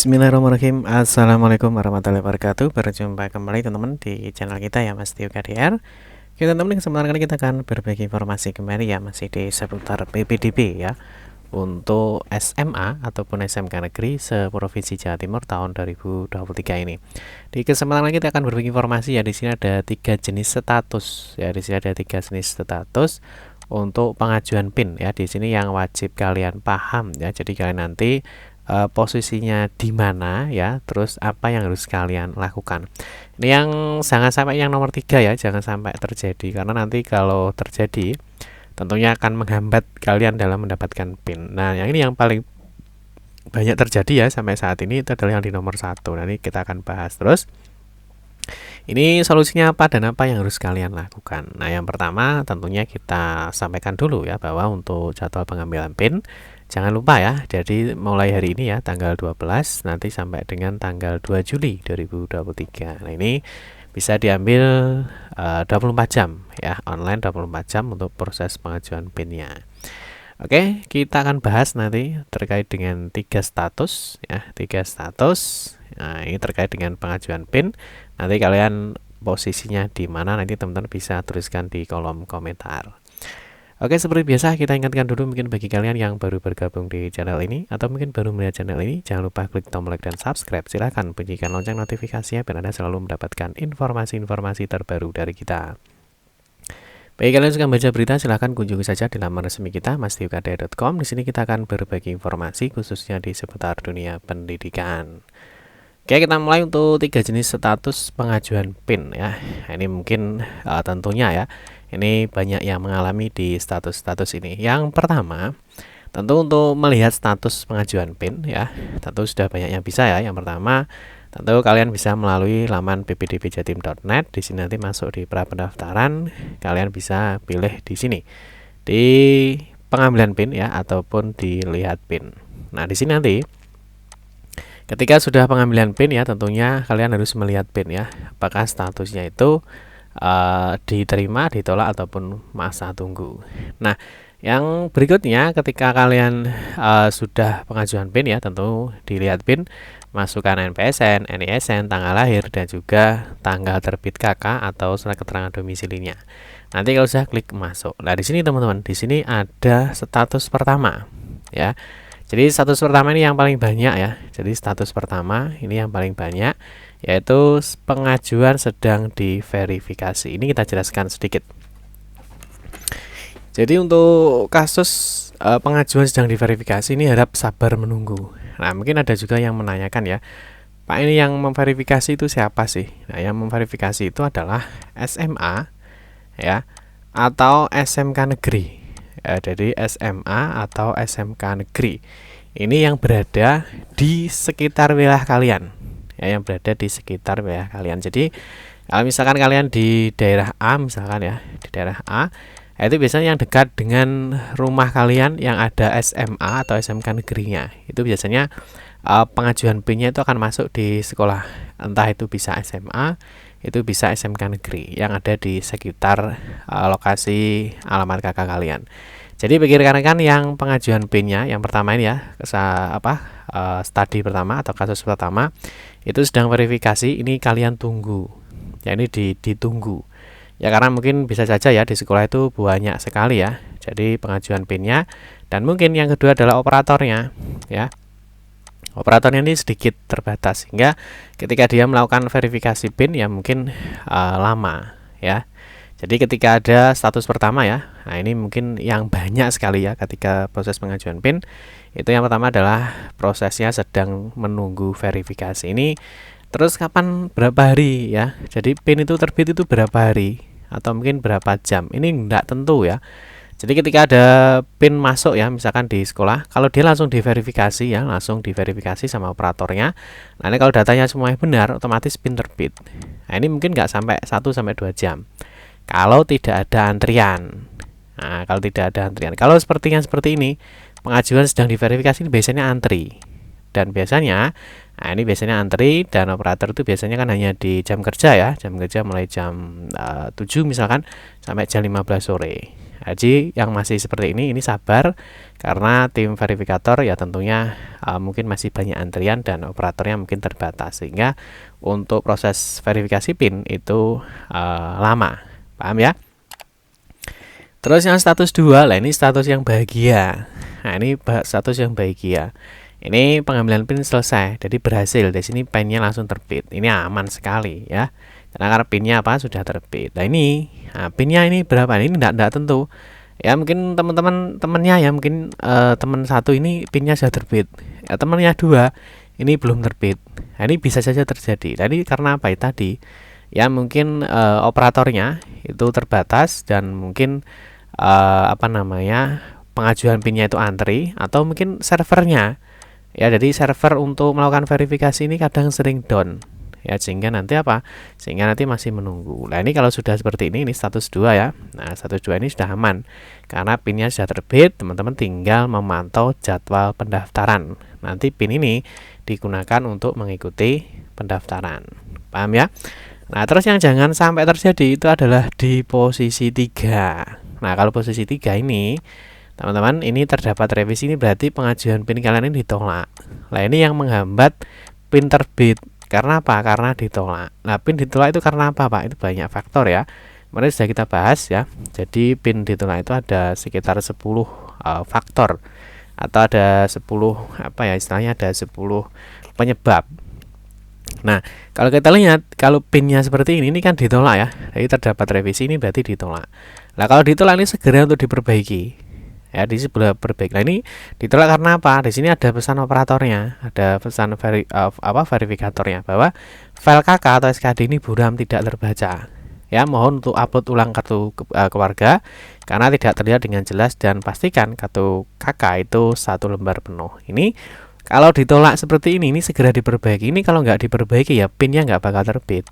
Bismillahirrahmanirrahim. Assalamualaikum warahmatullahi wabarakatuh. Berjumpa kembali teman-teman di channel kita ya, Mas Tio KDR. Kita teman-teman, kesempatan kali kita akan berbagi informasi kembali ya, masih di seputar PPDB ya, untuk SMA ataupun SMK Negeri seprovinsi Jawa Timur tahun 2023 ini. Di kesempatan kali kita akan berbagi informasi ya. Di sini ada 3 jenis status ya. Di sini ada 3 jenis status untuk pengajuan PIN ya. Di sini yang wajib kalian paham ya. Jadi kalian nanti posisinya di mana ya, terus apa yang harus kalian lakukan. Ini yang jangan sampai yang nomor 3 ya, jangan sampai terjadi, karena nanti kalau terjadi tentunya akan menghambat kalian dalam mendapatkan PIN. Nah, yang ini yang paling banyak terjadi ya sampai saat ini, itu adalah yang di nomor 1. Nanti kita akan bahas terus. Ini solusinya apa dan apa yang harus kalian lakukan. Nah, yang pertama tentunya kita sampaikan dulu ya, bahwa untuk jadwal pengambilan PIN jangan lupa ya, jadi mulai hari ini ya, tanggal 12 nanti sampai dengan tanggal 2 Juli 2023. Nah, ini bisa diambil 24 jam ya, online 24 jam untuk proses pengajuan PIN-nya. Oke, kita akan bahas nanti terkait dengan 3 status ya, 3 status. Nah, ini terkait dengan pengajuan PIN. Nanti kalian posisinya di mana, nanti teman-teman bisa tuliskan di kolom komentar. Oke, seperti biasa kita ingatkan dulu, mungkin bagi kalian yang baru bergabung di channel ini atau mungkin baru melihat channel ini, jangan lupa klik tombol like dan subscribe. Silahkan bunyikan lonceng notifikasinya biar Anda selalu mendapatkan informasi-informasi terbaru dari kita. Bagi kalian yang suka baca berita, silahkan kunjungi saja di laman resmi kita, mastiukade.com. Di sini kita akan berbagi informasi khususnya di seputar dunia pendidikan. Oke, kita mulai untuk 3 jenis status pengajuan PIN ya. Ini mungkin tentunya ya, ini banyak yang mengalami di status-status ini. Yang pertama, tentu untuk melihat status pengajuan PIN ya, tentu sudah banyak yang bisa ya. Yang pertama, tentu kalian bisa melalui laman ppdbjatim.net. Di sini nanti masuk di pra pendaftaran, kalian bisa pilih di sini di pengambilan PIN ya, ataupun dilihat PIN. Nah, di sini nanti ketika sudah pengambilan PIN ya, tentunya kalian harus melihat PIN ya, apakah statusnya itu diterima, ditolak, ataupun masa tunggu. Nah, yang berikutnya ketika kalian sudah pengajuan PIN ya, tentu dilihat PIN, masukkan NPSN, NISN, tanggal lahir, dan juga tanggal terbit KK atau surat keterangan domisilinya. Nanti kalau sudah klik masuk. Nah, di sini teman-teman, di sini ada status pertama ya. Jadi status pertama ini yang paling banyak ya. Jadi status pertama ini yang paling banyak, yaitu pengajuan sedang diverifikasi. Ini kita jelaskan sedikit. Jadi untuk kasus pengajuan sedang diverifikasi ini harap sabar menunggu. Nah, mungkin ada juga yang menanyakan ya, Pak, ini yang memverifikasi itu siapa sih? Nah, yang memverifikasi itu adalah SMA ya, atau SMK negeri. Jadi SMA atau SMK negeri ini yang berada di sekitar wilayah kalian ya, yang berada di sekitar wilayah kalian. Jadi kalau misalkan kalian di daerah A misalkan ya, di daerah A itu biasanya yang dekat dengan rumah kalian yang ada SMA atau SMK negerinya, itu biasanya pengajuan PIN-nya itu akan masuk di sekolah, entah itu bisa SMA, itu bisa SMK negeri yang ada di sekitar lokasi alamat kakak kalian. Jadi bagi rekan-rekan yang pengajuan PIN-nya yang pertama ini ya, studi pertama atau kasus pertama itu sedang verifikasi, ini kalian tunggu. Ya, ini ditunggu. Ya, karena mungkin bisa saja ya di sekolah itu banyak sekali ya. Jadi pengajuan PIN-nya, dan mungkin yang kedua adalah operatornya ya. Operatornya ini sedikit terbatas sehingga ketika dia melakukan verifikasi PIN ya mungkin lama ya. Jadi ketika ada status pertama ya, nah ini mungkin yang banyak sekali ya ketika proses pengajuan PIN. Itu yang pertama adalah prosesnya sedang menunggu verifikasi. Ini terus kapan, berapa hari ya. Jadi PIN itu terbit itu berapa hari atau mungkin berapa jam, ini enggak tentu ya. Jadi ketika ada PIN masuk ya, misalkan di sekolah, kalau dia langsung diverifikasi ya, langsung diverifikasi sama operatornya. Nah, ini kalau datanya semuanya benar, otomatis PIN terbit. Nah, ini mungkin nggak sampai 1-2 jam kalau tidak ada antrian. Nah, kalau tidak ada antrian, kalau seperti ini, pengajuan sedang diverifikasi ini biasanya antri. Dan biasanya, nah ini biasanya antri, dan operator itu biasanya kan hanya di jam kerja ya, jam kerja mulai jam 7 misalkan sampai jam 15 sore. Jadi yang masih seperti ini sabar karena tim verifikator ya tentunya mungkin masih banyak antrian dan operatornya mungkin terbatas, sehingga untuk proses verifikasi PIN itu lama. Paham ya? Terus yang status 2 lah, ini status yang bahagia. Nah, ini status yang bahagia. Ini pengambilan PIN selesai, jadi berhasil. Di sini PIN-nya langsung terbit. Ini aman sekali ya. Karena PIN-nya apa? Sudah terbit. Nah, PIN-nya ini berapa? Ini tidak tentu. Ya mungkin temannya ya mungkin teman satu ini PIN-nya sudah terbit. Ya, temannya 2 ini belum terbit. Nah, ini bisa saja terjadi. Tadi karena apa ya tadi? Ya mungkin operatornya itu terbatas dan mungkin pengajuan PIN-nya itu antri, atau mungkin servernya. Ya, jadi server untuk melakukan verifikasi ini kadang sering down. Ya, sehingga nanti masih menunggu. Nah, ini kalau sudah seperti ini status 2 ya. Nah, status 2 ini sudah aman. Karena PIN-nya sudah terbit, teman-teman tinggal memantau jadwal pendaftaran. Nanti PIN ini digunakan untuk mengikuti pendaftaran. Paham ya? Nah, terus yang jangan sampai terjadi itu adalah di posisi 3. Nah, kalau posisi 3 ini teman-teman, ini terdapat revisi, ini berarti pengajuan PIN kalian ini ditolak. Nah, ini yang menghambat PIN terbit. Karena apa? Karena ditolak. Nah, PIN ditolak itu karena apa, Pak? Itu banyak faktor ya. Kemarin sudah kita bahas ya. Jadi PIN ditolak itu ada sekitar 10 faktor, atau ada 10 istilahnya ada 10 penyebab. Nah, kalau kita lihat, kalau PIN-nya seperti ini kan ditolak ya. Jadi terdapat revisi, ini berarti ditolak. Nah, kalau ditolak ini segera untuk diperbaiki. Ya, di sini boleh perbaiki. Nah, ini ditolak karena apa? Di sini ada pesan operatornya, ada pesan verifikatornya bahwa file KK atau SKD ini buram, tidak terbaca. Ya, mohon untuk upload ulang kartu keluarga karena tidak terlihat dengan jelas, dan pastikan kartu KK itu 1 lembar penuh. Ini kalau ditolak seperti ini segera diperbaiki. Ini kalau nggak diperbaiki ya PIN-nya nggak bakal terbit.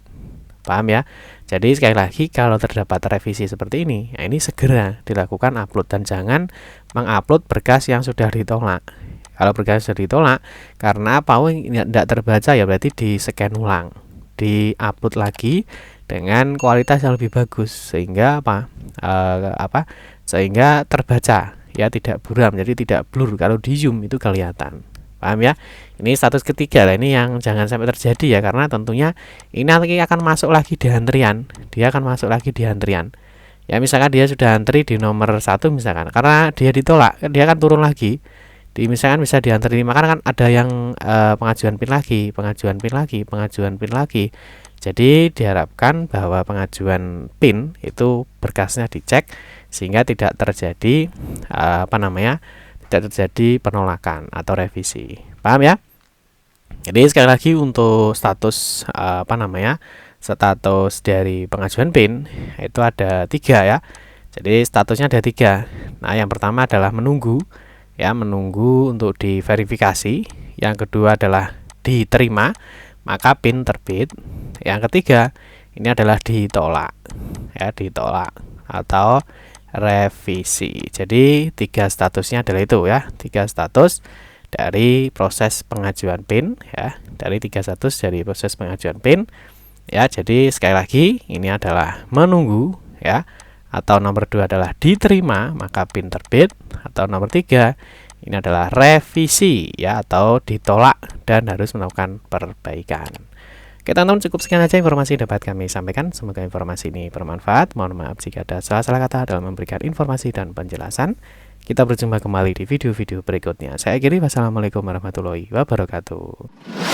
Paham ya? Jadi sekali lagi, kalau terdapat revisi seperti ini, ya ini segera dilakukan upload, dan jangan mengupload berkas yang sudah ditolak. Kalau berkas sudah ditolak karena apa? Tidak terbaca, ya berarti di-scan ulang, di-upload lagi dengan kualitas yang lebih bagus, sehingga sehingga terbaca, ya tidak buram, jadi tidak blur. Kalau di zoom itu kelihatan. Paham ya? Ini status ketiga. Nah, ini yang jangan sampai terjadi ya, karena tentunya ini nanti akan masuk lagi di antrian. Dia akan masuk lagi di antrian. Ya, misalkan dia sudah antri di nomor 1 misalkan, karena dia ditolak, dia akan turun lagi. Misalkan bisa diantri 5, kan ada yang pengajuan PIN lagi, pengajuan PIN lagi. Jadi diharapkan bahwa pengajuan PIN itu berkasnya dicek sehingga tidak terjadi tidak terjadi penolakan atau revisi. Paham ya? Jadi sekali lagi untuk status status dari pengajuan PIN itu ada 3 ya. Jadi statusnya ada 3. Nah, yang pertama adalah menunggu, ya, menunggu untuk diverifikasi. Yang kedua adalah diterima, maka PIN terbit. Yang ketiga ini adalah ditolak, ya, ditolak atau revisi. Jadi 3 statusnya adalah itu ya, 3 status dari proses pengajuan PIN ya, dari 3 status dari proses pengajuan PIN ya. Jadi sekali lagi, ini adalah menunggu ya, atau nomor 2 adalah diterima maka PIN terbit, atau nomor 3 ini adalah revisi ya, atau ditolak dan harus melakukan perbaikan. Oke teman-teman, cukup sekian saja informasi dapat kami sampaikan. Semoga informasi ini bermanfaat. Mohon maaf jika ada salah-salah kata dalam memberikan informasi dan penjelasan. Kita berjumpa kembali di video-video berikutnya. Saya akhiri, wassalamualaikum warahmatullahi wabarakatuh.